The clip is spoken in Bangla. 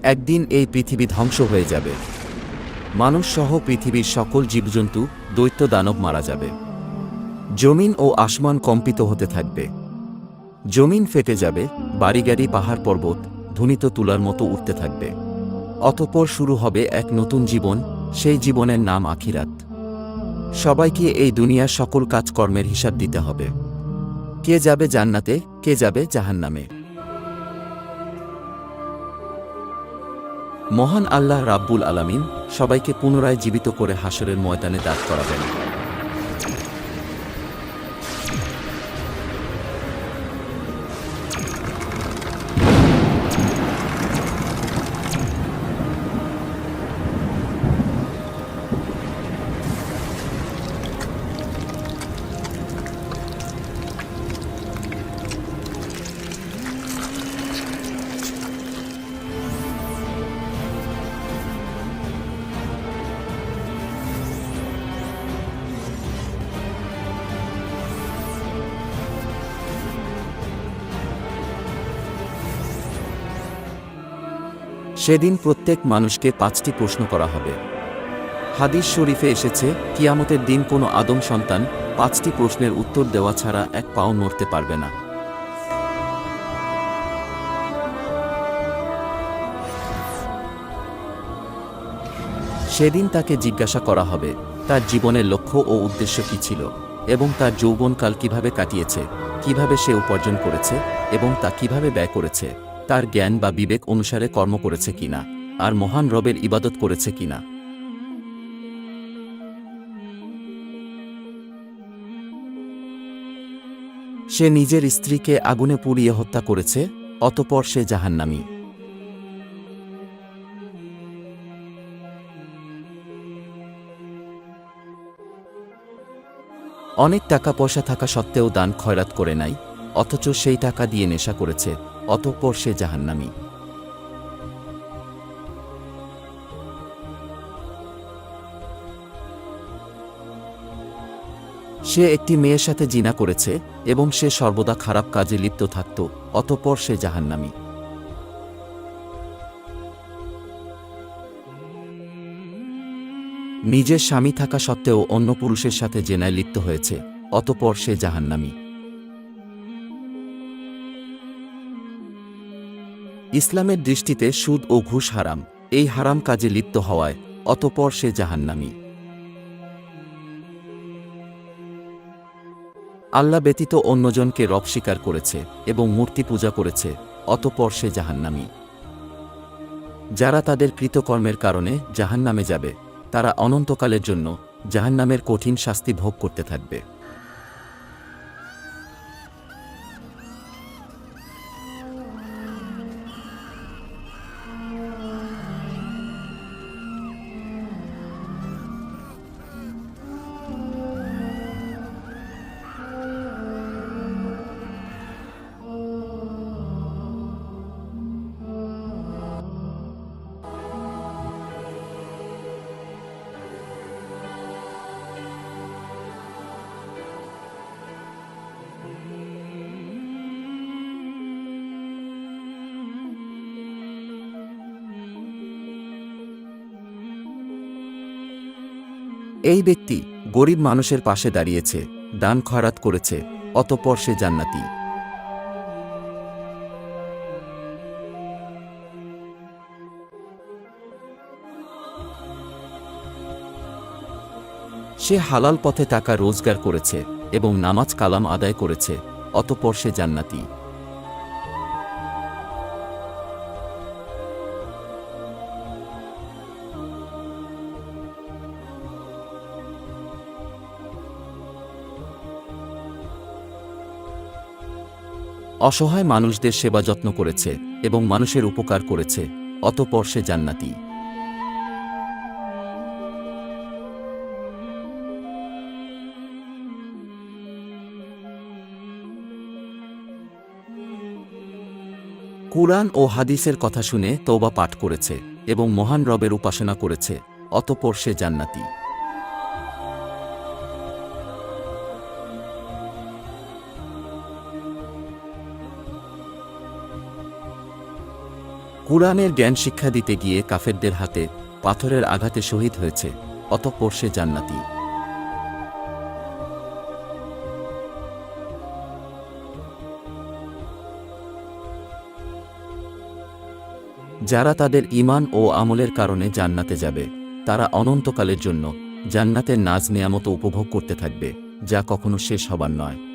একদিন এই পৃথিবী ধ্বংস হয়ে যাবে। মানুষসহ পৃথিবীর সকল জীবজন্তু, দৈত্য দানব মারা যাবে। জমিন ও আসমান কম্পিত হতে থাকবে। জমিন ফেটে যাবে, বাড়িগাড়ি পাহাড় পর্বত ধ্বনিত তুলার মতো উঠতে থাকবে। অতঃপর শুরু হবে এক নতুন জীবন, সেই জীবনের নাম আখিরাত। সবাইকে এই দুনিয়ার সকল কাজকর্মের হিসাব দিতে হবে। কে যাবে জান্নাতে, কে যাবে জাহান্নামে। মহান আল্লাহ রাব্বুল আলামিন সবাইকে পুনরায় জীবিত করে হাসরের ময়দানে দাঁড় করাবেন। সেদিন প্রত্যেক মানুষকে 5টি প্রশ্ন করা হবে। হাদিস শরীফে এসেছে, কিয়ামতের দিন কোনো আদম সন্তান 5টি প্রশ্নের উত্তর দেওয়া ছাড়া এক পাও নড়তে পারবে না। সেদিন তাকে জিজ্ঞাসা করা হবে তার জীবনের লক্ষ্য ও উদ্দেশ্য কী ছিল, এবং তার যৌবনকাল কিভাবে কাটিয়েছে, কিভাবে সে উপার্জন করেছে এবং তা কিভাবে ব্যয় করেছে, তার জ্ঞান বা বিবেক অনুসারে কর্ম করেছে কিনা, আর মহান রবের ইবাদত করেছে কিনা। সে নিজের স্ত্রীকে আগুনে পুড়িয়ে হত্যা করেছে, অতঃপর সে জাহান্নামী। অনেক টাকা পয়সা থাকা সত্ত্বেও দান খয়রাত করে নাই, অথচ সেই টাকা দিয়ে নেশা করেছে, অতঃপর সে জাহান্নামী। সে একটি মেয়ের সাথে জিনা করেছে এবং সে সর্বদা খারাপ কাজে লিপ্ত থাকত, অতঃপর সে জাহান্নামী। নিজের স্বামী থাকা সত্ত্বেও অন্য পুরুষের সাথে জেনায় লিপ্ত হয়েছে, অতঃপর সে জাহান্নামী। ইসলামের দৃষ্টিতে সুদ ও ঘুষ হারাম, এই হারাম কাজে লিপ্ত হওয়ায় অতঃপর সে জাহান্নামী। আল্লাহ ব্যতীত অন্যজনকে রব স্বীকার করেছে এবং মূর্তি পূজা করেছে, অতঃপর সে জাহান্নামী। যারা তাদের কৃতকর্মের কারণে জাহান্নামে যাবে, তারা অনন্তকালের জন্য জাহান্নামের কঠিন শাস্তি ভোগ করতে থাকবে। এই ব্যক্তি গরিব মানুষের পাশে দাঁড়িয়েছে, দান খয়রাত করেছে, অতঃপর সে জান্নাতি। সে হালাল পথে টাকা রোজগার করেছে এবং নামাজ কালাম আদায় করেছে, অতঃপর সে জান্নাতি। অসহায় মানুষদের সেবা যত্ন করেছে এবং মানুষের উপকার করেছে, অতঃপর সে জান্নাতি। কুরআন ও হাদিসের কথা শুনে তওবা পাঠ করেছে এবং মহান রবের উপাসনা করেছে, অতঃপর সে জান্নাতি। কুরআনের জ্ঞান শিক্ষা দিতে গিয়ে কাফেরদের হাতে পাথরের আঘাতে শহীদ হয়েছে, অতঃপর সে জান্নাতি। যারা তাদের ঈমান ও আমলের কারণে জান্নাতে যাবে, তারা অনন্তকালের জন্য জান্নাতের নাজ নেয়ামত উপভোগ করতে থাকবে, যা কখনো শেষ হবার নয়।